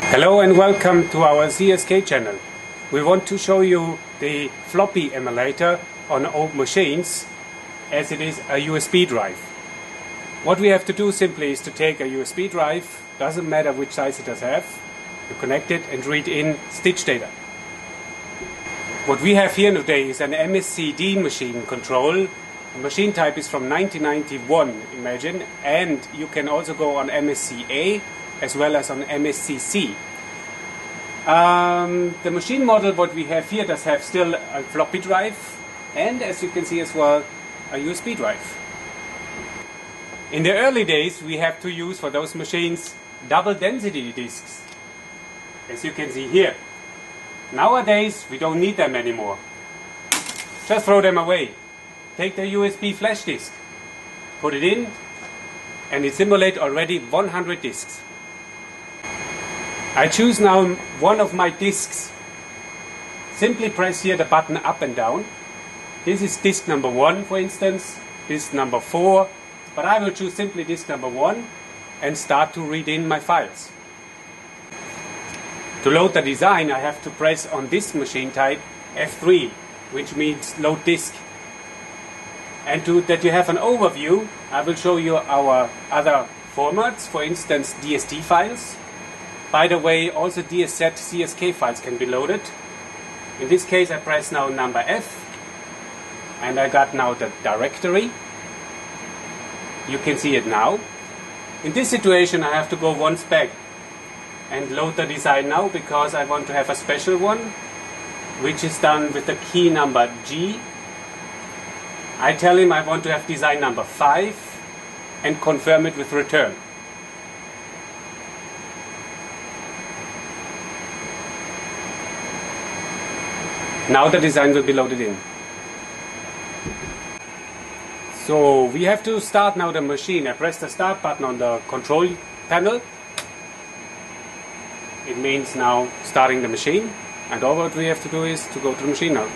Hello and welcome to our ZSK channel. We want to show you the Floppy emulator on old machines as it is a USB drive. What we have to do simply is to take a USB drive, doesn't matter which size it does have, you connect it and read in stitch data. What we have here today is an MSCD machine control. The machine type is from 1991, imagine, and you can also go on MSCA as well as on MSCC. The machine model what we have here does have still a floppy drive and, as you can see as well, a USB drive. In the early days we have to use for those machines double density disks, as you can see here. Nowadays we don't need them anymore. Just throw them away. Take the USB flash disk, put it in, and it simulates already 100 disks. I choose now one of my disks. Simply press here the button up and down. This is disk number 1, for instance, disk number 4, but I will choose simply disk number 1 and start to read in my files. To load the design, I have to press on this machine type F3, which means load disk. And to that you have an overview, I will show you our other formats, for instance DSD files. By the way, also ZSK files can be loaded. In this case I press now number F and I got now the directory. You can see it now. In this situation I have to go once back and load the design now, because I want to have a special one which is done with the key number G. I tell him I want to have design number 5 and confirm it with return. Now the design will be loaded in. So we have to start now the machine. I press the start button on the control panel. It means now starting the machine, and all what we have to do is to go to the machine now.